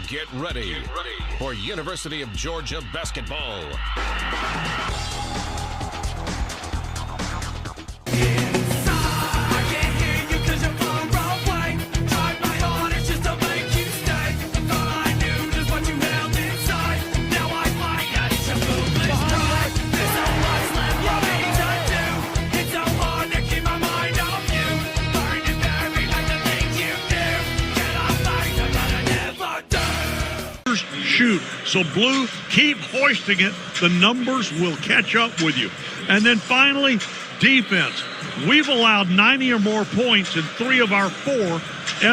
Get ready for University of Georgia basketball. Shoot. So Blue, keep hoisting it. The numbers will catch up with you. And then finally, defense. We've allowed 90 or more points in 3 of our 4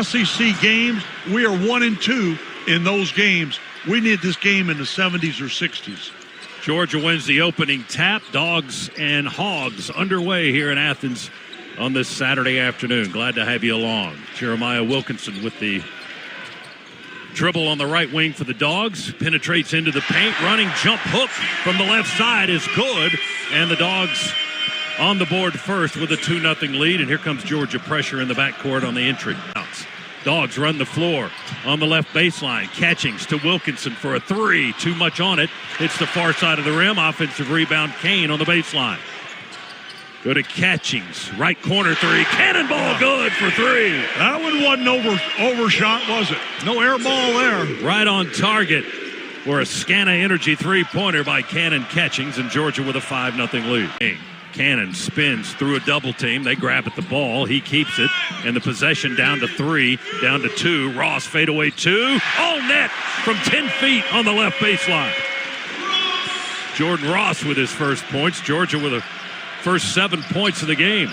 SEC games. We are 1-2 in those games. We need this game in the 70s or 60s. Georgia wins the opening tap. Dogs and Hogs underway here in Athens on this Saturday afternoon. Glad to have you along. Jeremiah Wilkinson with the dribble on the right wing for the Dogs. Penetrates into the paint. Running jump hook from the left side is good. And the Dogs on the board first with a 2-0 lead. And here comes Georgia pressure in the backcourt on the entry. Dogs run the floor on the left baseline. Catchings to Wilkinson for a 3. Too much on it. Hits the far side of the rim. Offensive rebound. Kane on the baseline. Go to Catchings. Right corner 3. Cannonball good for 3. That one wasn't overshot, was it? No air ball there. Right on target for a Scana Energy 3-pointer by Cannon Catchings, and Georgia with a 5-0 lead. Cannon spins through a double team. They grab at the ball. He keeps it. And the possession down to 3, down to 2. Ross fadeaway 2. All net from 10 feet on the left baseline. Jordan Ross with his first points. Georgia with a first 7 points of the game.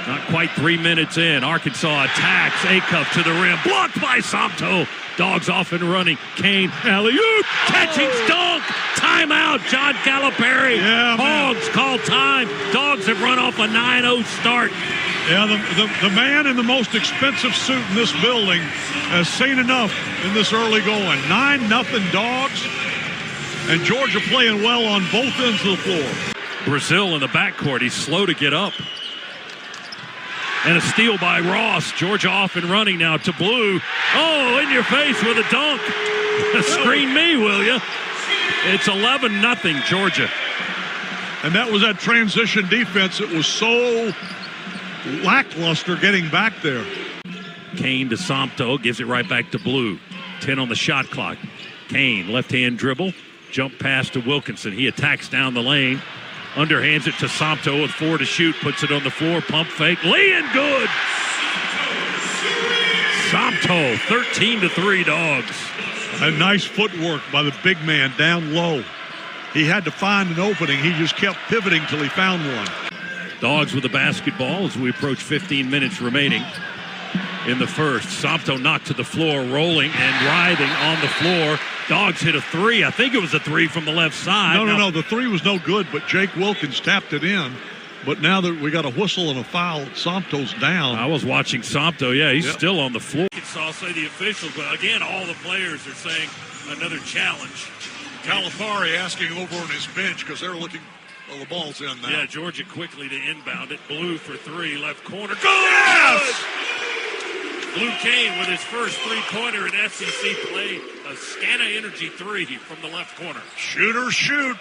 Not quite 3 minutes in. Arkansas attacks. Acuff to the rim. Blocked by Somto. Dogs off and running. Kane, alley-oop. Catchings, dunk. Timeout. John Calipari. Yeah, Hogs call time. Dogs have run off a 9-0 start. Yeah, the man in the most expensive suit in this building has seen enough in this early going. 9-0 Dogs. And Georgia playing well on both ends of the floor. Brazil in the backcourt. He's slow to get up. And a steal by Ross. Georgia off and running now to Blue. Oh, in your face with a dunk. Screen me, will you? It's 11-0 Georgia. And that was that transition defense. It was so lackluster getting back there. Kane to Somto. Gives it right back to Blue. 10 on the shot clock. Kane, left-hand dribble. Jump pass to Wilkinson. He attacks down the lane. Underhands it to Somto with 4 to shoot. Puts it on the floor. Pump fake. Lay in good. Somto, 13-3 Dogs. A nice footwork by the big man down low. He had to find an opening. He just kept pivoting till he found one. Dogs with the basketball as we approach 15 minutes remaining in the first. Somto knocked to the floor, rolling and writhing on the floor. Dogs hit a 3. I think it was a 3 from the left side. No. The 3 was no good, but Jake Wilkins tapped it in. But now that we got a whistle and a foul, Somto's down. I was watching Somto. Yeah, he's still on the floor. I'll say the officials, but again, all the players are saying another challenge. Calipari asking over on his bench because they're looking. Well, the ball's in now. Yeah, Georgia quickly to inbound it. Blue for 3, left corner. Good! Yes! Blue Kane with his first 3-pointer in SEC play. A Scana Energy 3 from the left corner. Shooters shoot.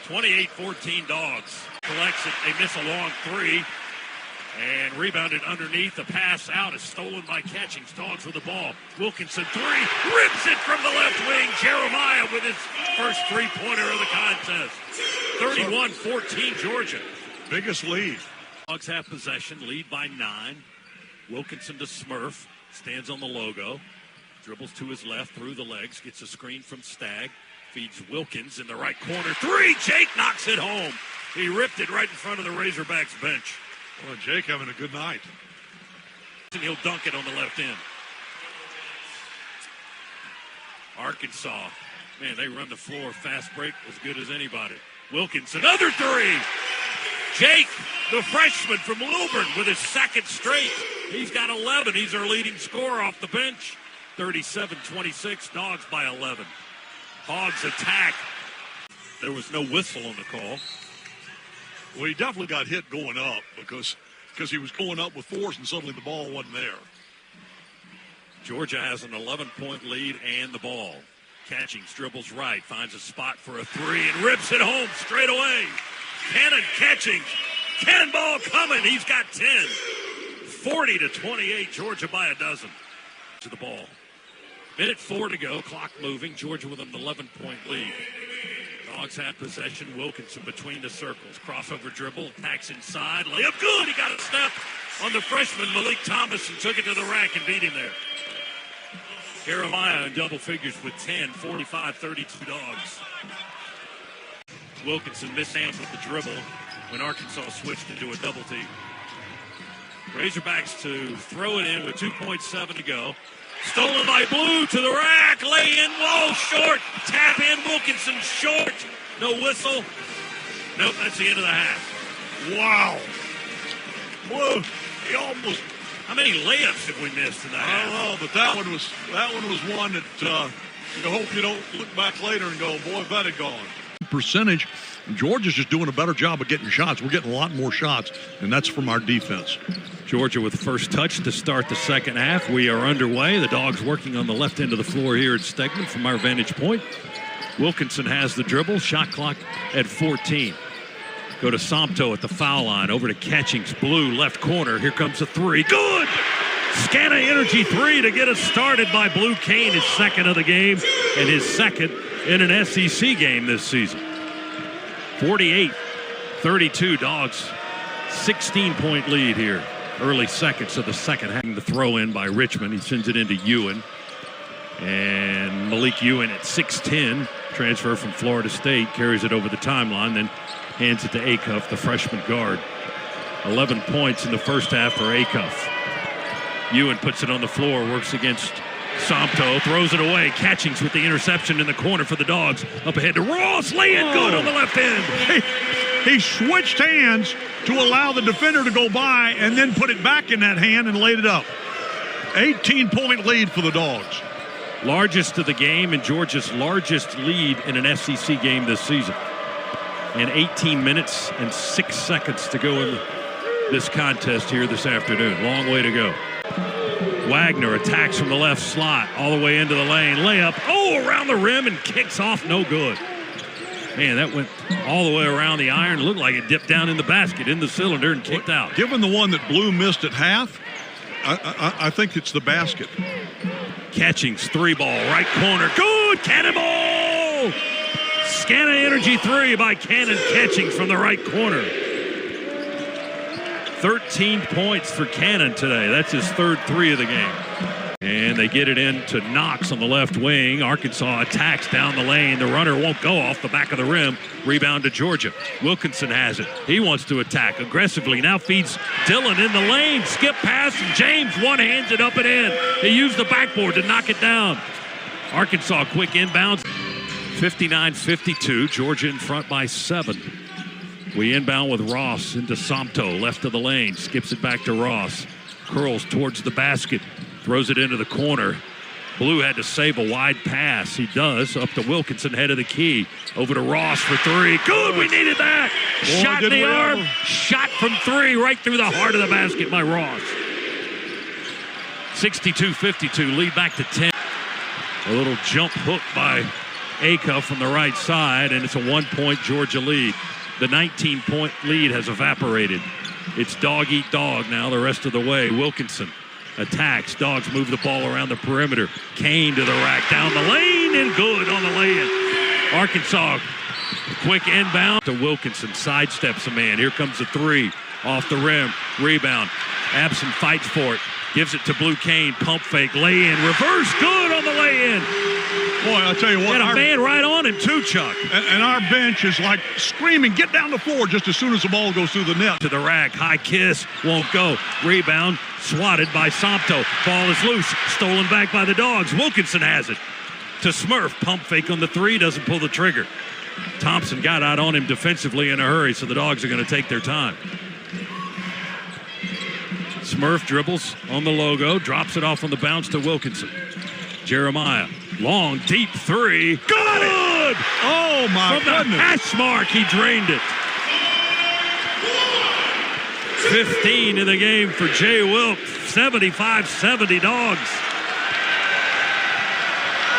28-14 Dogs. Collects it. They miss a long 3. And rebounded underneath. The pass out is stolen by Catchings. Dogs with the ball. Wilkinson 3. Rips it from the left wing. Jeremiah with his first 3-pointer of the contest. 31-14 Georgia. Biggest lead. Dogs have possession. Lead by 9. Wilkinson to Smurf. Stands on the logo. Dribbles to his left through the legs. Gets a screen from Stagg. Feeds Wilkins in the right corner. 3. Jake knocks it home. He ripped it right in front of the Razorbacks bench. Well, Jake having a good night. And he'll dunk it on the left end. Arkansas. Man, they run the floor. Fast break as good as anybody. Wilkins, another 3. Jake, the freshman from Lilburn, with his second straight. He's got 11. He's our leading scorer off the bench. 37-26, Dogs by 11. Hogs attack. There was no whistle on the call. Well, he definitely got hit going up because because he was going up with force and suddenly the ball wasn't there. Georgia has an 11-point lead and the ball. Catchings dribbles right, finds a spot for a three and rips it home straight away. Cannon catching. Cannonball coming. He's got 10. 40-28. Georgia by a dozen. To the ball. Minute 4 to go. Clock moving. Georgia with an 11-point lead. Dogs have possession. Wilkinson between the circles. Crossover dribble. Attacks inside. Layup good. He got a step on the freshman Malik Thomas and took it to the rack and beat him there. Jeremiah in double figures with 10. 45-32 Dogs. Wilkinson mishandled the dribble when Arkansas switched into a double team. Razorbacks to throw it in with 2.7 to go. Stolen by Blue to the rack. Lay in. Whoa, short. Tap in. Wilkinson short. No whistle. Nope, that's the end of the half. Wow. Blue, he almost. How many layups have we missed in the half? I don't know, but that one was one that you hope you don't look back later and go, boy, if that had gone. Percentage, Georgia's just doing a better job of getting shots. We're getting a lot more shots, and that's from our defense. Georgia with the first touch to start the second half. We are underway. The Dogs working on the left end of the floor here at Stegman from our vantage point. Wilkinson has the dribble. Shot clock at 14. Go to Somto at the foul line. Over to Catchings. Blue left corner. Here comes a three. Good! Scana Energy three to get us started by Blue Kane, his second of the game and his second in an SEC game this season. 48-32 Dogs. 16-point lead here. Early seconds of the second half. The throw in by Richmond. He sends it into Ewan. And Malik Ewan at 6'10", transfer from Florida State, carries it over the timeline, then hands it to Acuff, the freshman guard. 11 points in the first half for Acuff. Ewan puts it on the floor, works against Somto, throws it away. Catchings with the interception in the corner for the Dogs. Up ahead to Ross, lay in good on the left end. He switched hands to allow the defender to go by and then put it back in that hand and laid it up. 18-point lead for the Dogs. Largest of the game and Georgia's largest lead in an SEC game this season. And 18 minutes and 6 seconds to go in this contest here this afternoon. Long way to go. Wagner attacks from the left slot all the way into the lane. Layup, around the rim and kicks off, no good. Man, that went all the way around the iron. Looked like it dipped down in the basket, in the cylinder, and kicked out. Given the one that Blue missed at half, I think it's the basket. Catchings, three ball, right corner. Good, cannonball! Scana Energy three by Cannon Catchings from the right corner. 13 points for Cannon today. That's his third three of the game. And they get it in to Knox on the left wing. Arkansas attacks down the lane. The runner won't go off the back of the rim. Rebound to Georgia. Wilkinson has it. He wants to attack aggressively. Now feeds Dillon in the lane. Skip pass. James one-hands it up and in. He used the backboard to knock it down. Arkansas quick inbounds. 59-52. Georgia in front by 7. We inbound with Ross into Somto, left of the lane. Skips it back to Ross. Curls towards the basket. Throws it into the corner. Blue had to save a wide pass. He does. Up to Wilkinson, head of the key. Over to Ross for three. Good, we needed that. Boy, shot in the arm. Shot from three, right through the heart of the basket by Ross. 62-52, lead back to 10. A little jump hook by Acuff from the right side, and it's a 1-point Georgia lead. The 19-point lead has evaporated. It's dog-eat-dog now the rest of the way. Wilkinson attacks. Dogs move the ball around the perimeter. Kane to the rack, down the lane, and good on the lay-in. Arkansas, quick inbound to Wilkinson. Sidesteps a man. Here comes the three. Off the rim. Rebound. Abson fights for it. Gives it to Blue Kane. Pump fake. Lay-in. Reverse. Good on the lay-in. Boy, I'll tell you what. And a man right on him, too, Chuck. And our bench is like screaming, get down the floor just as soon as the ball goes through the net. To the rack. High kiss. Won't go. Rebound. Swatted by Somto. Ball is loose. Stolen back by the Dogs. Wilkinson has it. To Smurf. Pump fake on the three. Doesn't pull the trigger. Thompson got out on him defensively in a hurry, so the Dogs are going to take their time. Smurf dribbles on the logo. Drops it off on the bounce to Wilkinson. Jeremiah. Long, deep three. Got it! Oh, my goodness. From the hash mark, he drained it. 15 in the game for Jay Wilk. 75-70 Dogs.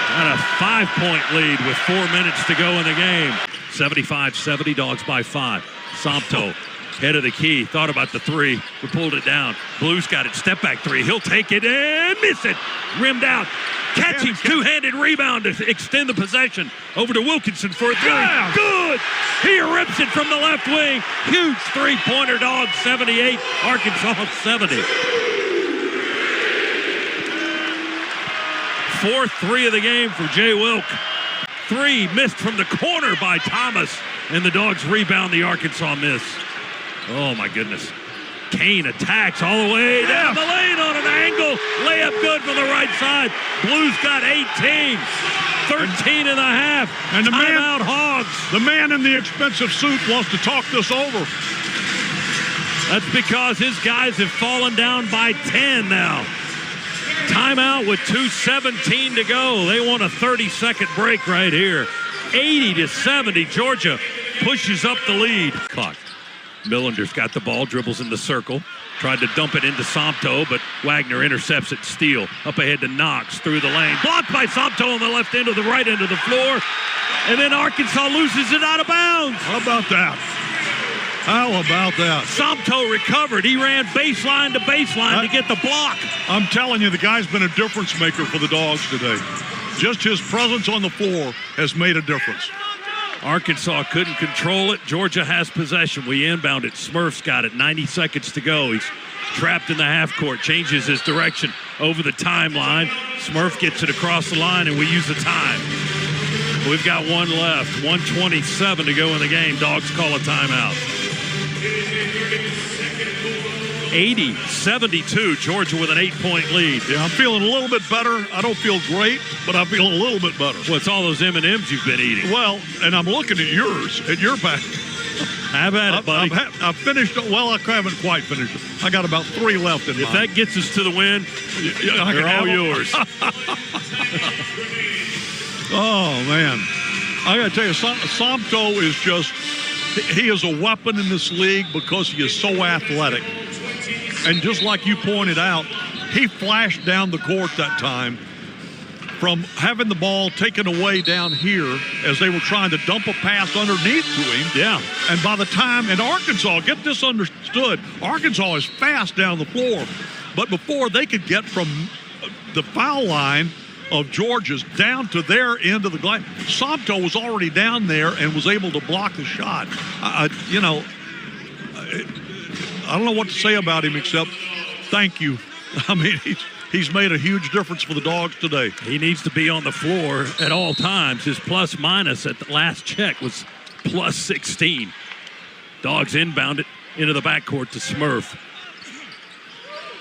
Got a 5-point lead with 4 minutes to go in the game. 75-70 Dogs by 5. Sompto, head of the key, thought about the three, we pulled it down. Blues got it, step back three, he'll take it and miss it. Rimmed out, catching, two-handed rebound to extend the possession. Over to Wilkinson for a three. Yeah. Good! He rips it from the left wing. Huge three-pointer. Dogs 78, Arkansas 70. Fourth three of the game for Jay Wilk. Three missed from the corner by Thomas, and the Dogs rebound the Arkansas miss. Oh, my goodness. Kane attacks all the way down the lane on an angle. Layup good from the right side. Blues got 18. 13 and a half. And the timeout, Hogs. The man in the expensive suit wants to talk this over. That's because his guys have fallen down by 10 now. Timeout with 2:17 to go. They want a 30-second break right here. 80-70. Georgia pushes up the lead. Caught. Millender's got the ball, dribbles in the circle. Tried to dump it into Sompto, but Wagner intercepts it. Steele up ahead to Knox through the lane. Blocked by Sompto on the left end of the right end of the floor. And then Arkansas loses it out of bounds. How about that? How about that? Sompto recovered. He ran baseline to baseline to get the block. I'm telling you, the guy's been a difference maker for the Dogs today. Just his presence on the floor has made a difference. Arkansas couldn't control it. Georgia has possession. We inbound it. Smurf's got it. 90 seconds to go. He's trapped in the half court. Changes his direction over the timeline. Smurf gets it across the line, and we use the time. We've got one left. 1:27 to go in the game. Dogs call a timeout. 80-72, Georgia with an 8-point lead. Yeah, I'm feeling a little bit better. I don't feel great, but I'm feeling a little bit better. Well, it's all those M&Ms you've been eating. Well, and I'm looking at yours, at your pack. Have at it, buddy. I've finished it. Well, I haven't quite finished it. I got about 3 left in mine. If that gets us to the win, they're all yours. Oh, man. I got to tell you, Sompto is just, he is a weapon in this league because he is so athletic. And just like you pointed out, he flashed down the court that time from having the ball taken away down here as they were trying to dump a pass underneath to him. Yeah. And by the time, and Arkansas, get this understood, Arkansas is fast down the floor. But before they could get from the foul line of Georgia's down to their end of the glass, Sompto was already down there and was able to block the shot. I don't know what to say about him except thank you. I mean, he's made a huge difference for the Dogs today. He needs to be on the floor at all times. His plus-minus at the last check was plus 16. Dogs inbound it into the backcourt to Smurf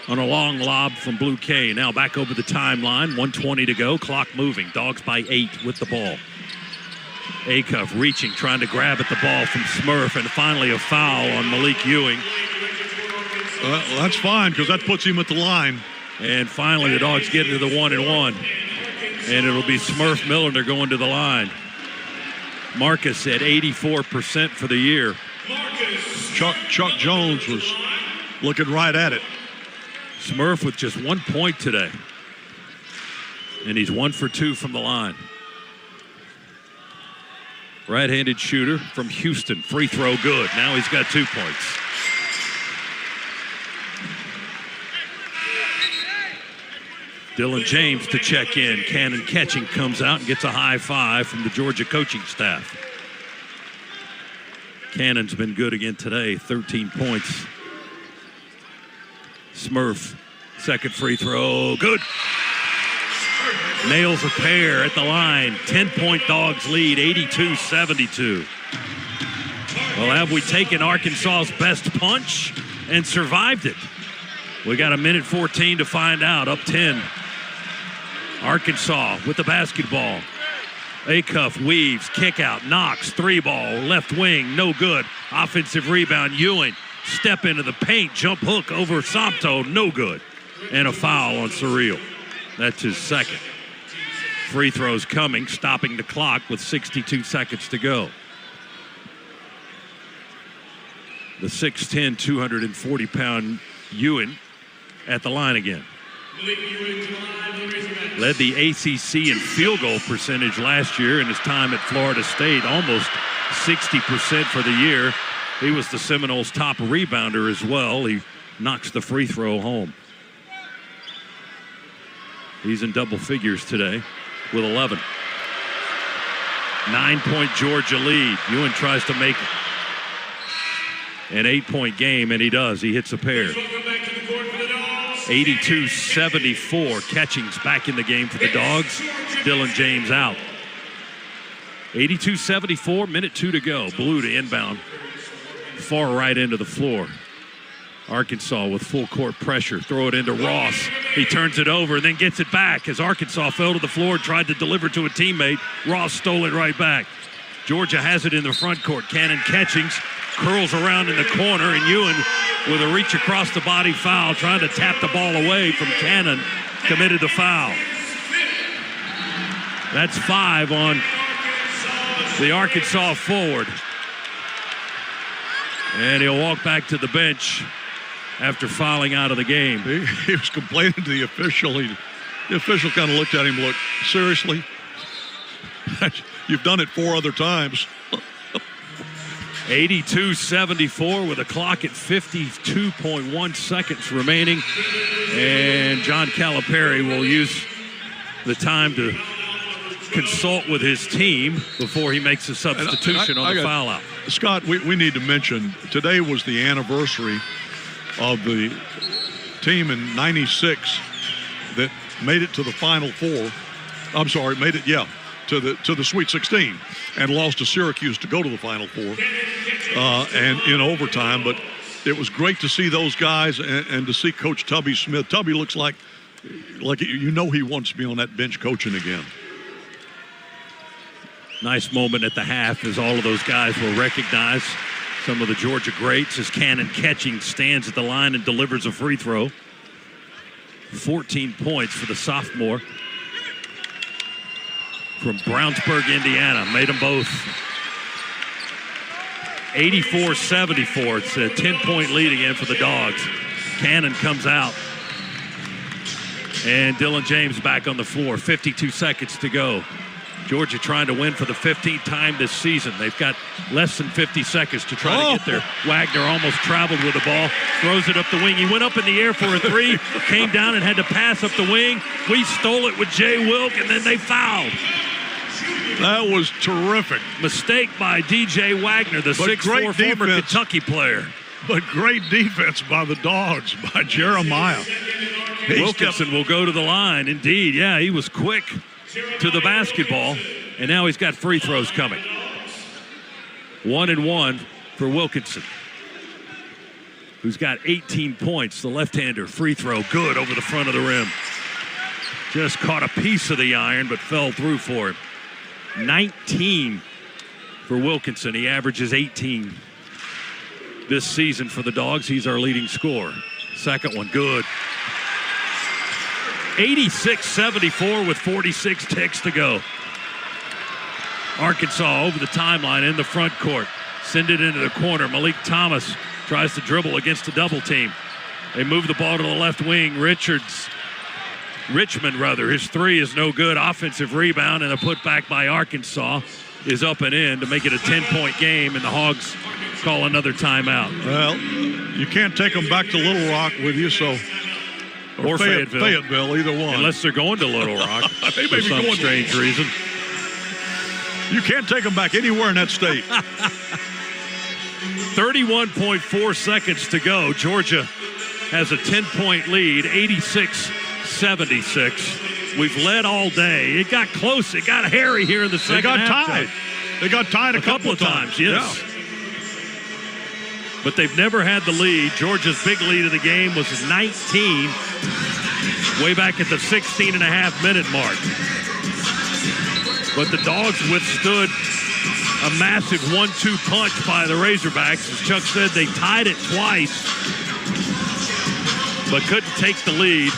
on a long lob from Blue K. Now back over the timeline, 1:20 to go, clock moving. Dogs by 8 with the ball. Acuff reaching, trying to grab at the ball from Smurf, and finally a foul on Malik Ewing. Well, that's fine because that puts him at the line. And finally the Dogs get into the 1-and-1. And it'll be Smurf Millender going to the line. Marcus at 84% for the year. Chuck Jones was looking right at it. Smurf with just 1 point today. And he's 1 for 2 from the line. Right-handed shooter from Houston. Free throw good. Now he's got 2 points. Dylan James to check in. Cannon catching, comes out and gets a high five from the Georgia coaching staff. Cannon's been good again today, 13 points. Smurf, second free throw, good. Nails a pair at the line. 10-point Dogs lead, 82-72. Well, have we taken Arkansas's best punch and survived it? We got 1:14 to find out, up 10. Arkansas with the basketball. Acuff weaves, kick out, Knox, 3-ball, left wing, no good. Offensive rebound, Ewing, step into the paint, jump hook over Sompto, no good. And a foul on Surreal. That's his second. Free throws coming, stopping the clock with 62 seconds to go. the 6'10", 240-pound Ewan at the line again. Led the ACC in field goal percentage last year in his time at Florida State, almost 60% for the year. He was the Seminoles' top rebounder as well. He knocks the free throw home. He's in double figures today with 11. 9-point Georgia lead. Ewan tries to make an 8-point game, and he does. He hits a pair. 82-74. Catchings back in the game for the Dogs. Dylan James out. 82-74, minute 2 to go. Blue to inbound. Far right into the floor. Arkansas with full court pressure. Throw it into Ross. He turns it over and then gets it back as Arkansas fell to the floor and tried to deliver to a teammate. Ross stole it right back. Georgia has it in the front court. Cannon Catchings curls around in the corner, and Ewan with a reach across the body foul, trying to tap the ball away from Cannon, committed the foul. That's 5 on the Arkansas forward. And he'll walk back to the bench after fouling out of the game. He was complaining to the official. The official kind of looked at him, look, seriously? You've done it 4 other times. 82-74 with a clock at 52.1 seconds remaining. And John Calipari will use the time to consult with his team before he makes a substitution on the foul out. Scott, we need to mention, today was the anniversary of the team in '96 that made it to the Final Four. I'm sorry, made it, to the Sweet 16 and lost to Syracuse to go to the Final Four and in overtime. But it was great to see those guys and to see Coach Tubby Smith. Tubby looks like he wants to be on that bench coaching again. Nice moment at the half as all of those guys will recognize some of the Georgia greats as Cannon Catchings stands at the line and delivers a free throw. 14 points for the sophomore from Brownsburg, Indiana. Made them both. 84-74. It's a 10-point lead again for the Dogs. Cannon comes out. And Dylan James back on the floor. 52 seconds to go. Georgia trying to win for the 15th time this season. They've got less than 50 seconds to try to get there. Wagner almost traveled with the ball, throws it up the wing. He went up in the air for a 3, came down and had to pass up the wing. We stole it with Jay Wilk, and then they fouled. That was terrific. Mistake by DJ Wagner, the 6'4" former Kentucky player. But great defense by the Dogs, by Jeremiah. Wilkinson will go to the line. Indeed, yeah, he was quick to the basketball, and now he's got free throws coming. 1-1 for Wilkinson, who's got 18 points. The left-hander, free throw, good over the front of the rim. Just caught a piece of the iron, but fell through for him. 19 for Wilkinson. He averages 18 this season for the Dogs. He's our leading scorer. Second one, good. 86-74 with 46 ticks to go. Arkansas over the timeline in the front court. Send it into the corner. Malik Thomas tries to dribble against a double team. They move the ball to the left wing. Richmond, his 3 is no good. Offensive rebound and a putback by Arkansas is up and in to make it a 10-point game, and the Hogs call another timeout. Well, you can't take them back to Little Rock with you, so... Or Fayetteville, either one. Unless they're going to Little Rock they for some strange reason. You can't take them back anywhere in that state. 31.4 seconds to go. Georgia has a 10-point lead, 86-76. We've led all day. It got close. It got hairy here in the second half. They got tied a couple of times. Yes. Yeah. But they've never had the lead. Georgia's big lead of the game was 19, way back at the 16.5-minute mark. But the Dogs withstood a massive 1-2 punch by the Razorbacks. As Chuck said, they tied it twice, but couldn't take the lead.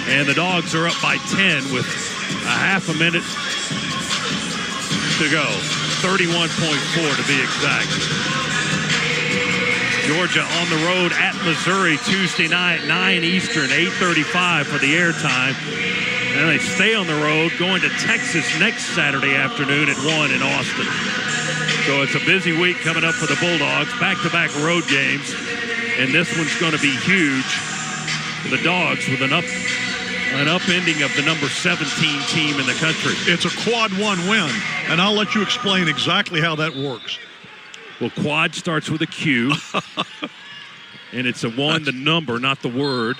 And the Dogs are up by 10 with a half a minute to go. 31.4 to be exact. Georgia on the road at Missouri Tuesday night, 9 Eastern, 8:35 for the airtime. And they stay on the road going to Texas next Saturday afternoon at 1 in Austin. So it's a busy week coming up for the Bulldogs, back-to-back road games. And this one's going to be huge for the Dogs with an upending of the number 17 team in the country. It's a quad one win, and I'll let you explain exactly how that works. Well, quad starts with a Q, and it's a one, the number, not the word.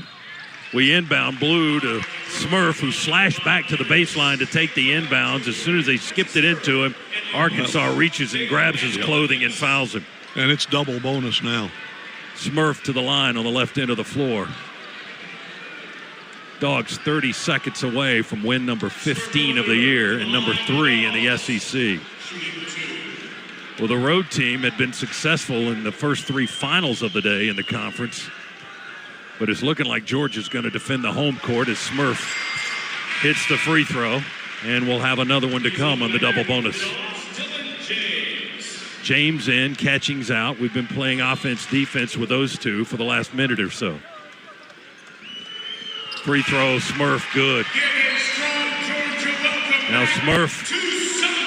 We inbound Blue to Smurf, who slashed back to the baseline to take the inbounds. As soon as they skipped it into him, Arkansas reaches and grabs his clothing and fouls him. And it's double bonus now. Smurf to the line on the left end of the floor. Dogs 30 seconds away from win number 15 of the year and number 3 in the SEC. Well, the road team had been successful in the first 3 finals of the day in the conference. But it's looking like Georgia's going to defend the home court as Smurf hits the free throw. And we'll have another one to come on the double bonus. James in, catching's out. We've been playing offense-defense with those two for the last minute or so. Free throw, Smurf, good. Now Smurf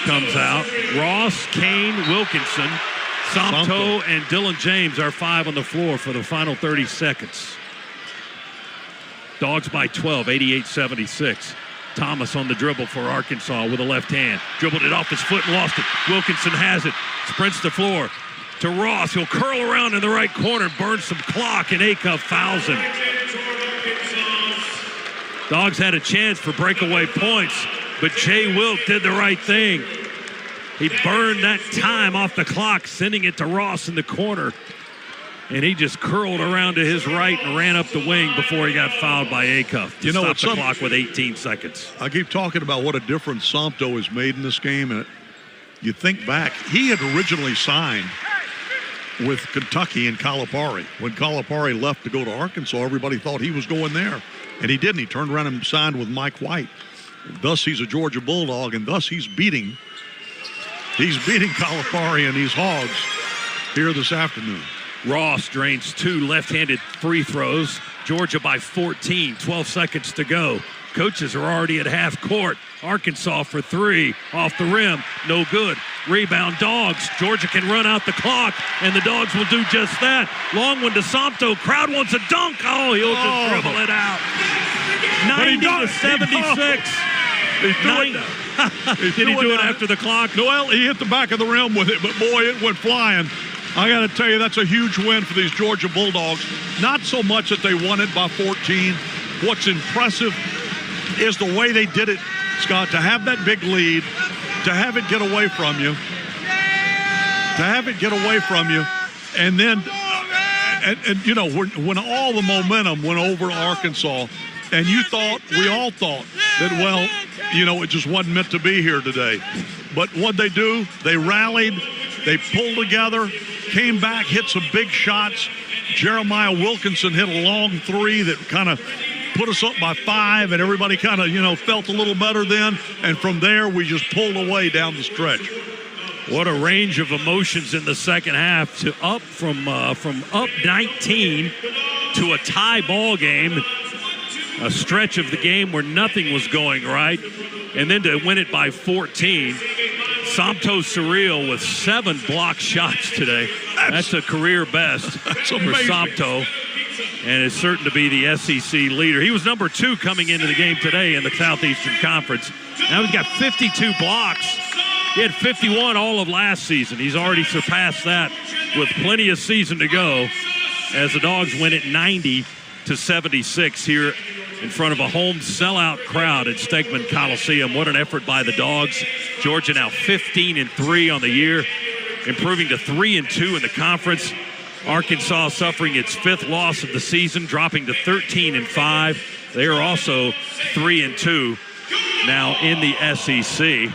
comes out. Ross, Kane, Wilkinson, Somto, and Dylan James are 5 on the floor for the final 30 seconds. Dogs by 12, 88-76. Thomas on the dribble for Arkansas with a left hand. Dribbled it off his foot and lost it. Wilkinson has it. Sprints the floor to Ross. He'll curl around in the right corner, burn some clock, and Acuff fouls him. Dogs had a chance for breakaway points, but Jay Wilt did the right thing. He burned that time off the clock, sending it to Ross in the corner. And he just curled around to his right and ran up the wing before he got fouled by Acuff to stop the clock with 18 seconds. I keep talking about what a difference Somto has made in this game. And you think back, he had originally signed with Kentucky and Calipari. When Calipari left to go to Arkansas, everybody thought he was going there. And he didn't. He turned around and signed with Mike White. Thus, he's a Georgia Bulldog, and thus he's beating Calipari and these Hogs here this afternoon. Ross drains 2 left-handed free throws. Georgia by 14, 12 seconds to go. Coaches are already at half court. Arkansas for 3, off the rim, no good. Rebound Dogs. Georgia can run out the clock, and the Dogs will do just that. Long one to Somto. Crowd wants a dunk. Oh, he'll just dribble it out. 90-76. Did he do it after the clock? Well, he hit the back of the rim with it, but boy, it went flying. I got to tell you, that's a huge win for these Georgia Bulldogs. Not so much that they won it by 14. What's impressive is the way they did it, Scott, to have that big lead, to have it get away from you, and then, and you know, when all the momentum went over Arkansas, and we all thought that, well, you know, it just wasn't meant to be here today. But what'd they do? They rallied, they pulled together, came back, hit some big shots. Jeremiah Wilkinson hit a long 3 that kind of put us up by 5, and everybody kind of, you know, felt a little better then. And from there, we just pulled away down the stretch. What a range of emotions in the second half, to up from up 19 to a tie ball game, a stretch of the game where nothing was going right, and then to win it by 14. Somto Surreal with 7 block shots today. That's a career best for Somto, and is certain to be the SEC leader. He was number 2 coming into the game today in the Southeastern Conference. Now he's got 52 blocks. He had 51 all of last season. He's already surpassed that with plenty of season to go as the Dogs win it 90-76 here in front of a home sellout crowd at Stegman Coliseum. What an effort by the Dogs. Georgia now 15-3 on the year, improving to 3-2 in the conference. Arkansas suffering its 5th loss of the season, dropping to 13-5. They are also 3-2 now in the SEC.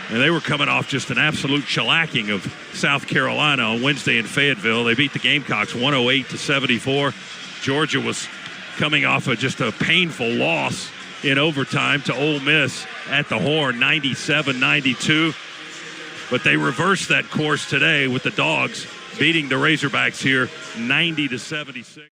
And they were coming off just an absolute shellacking of South Carolina on Wednesday in Fayetteville. They beat the Gamecocks 108-74. Georgia was coming off of just a painful loss in overtime to Ole Miss at the Horn, 97-92. But they reversed that course today with the Dogs beating the Razorbacks here 90-76.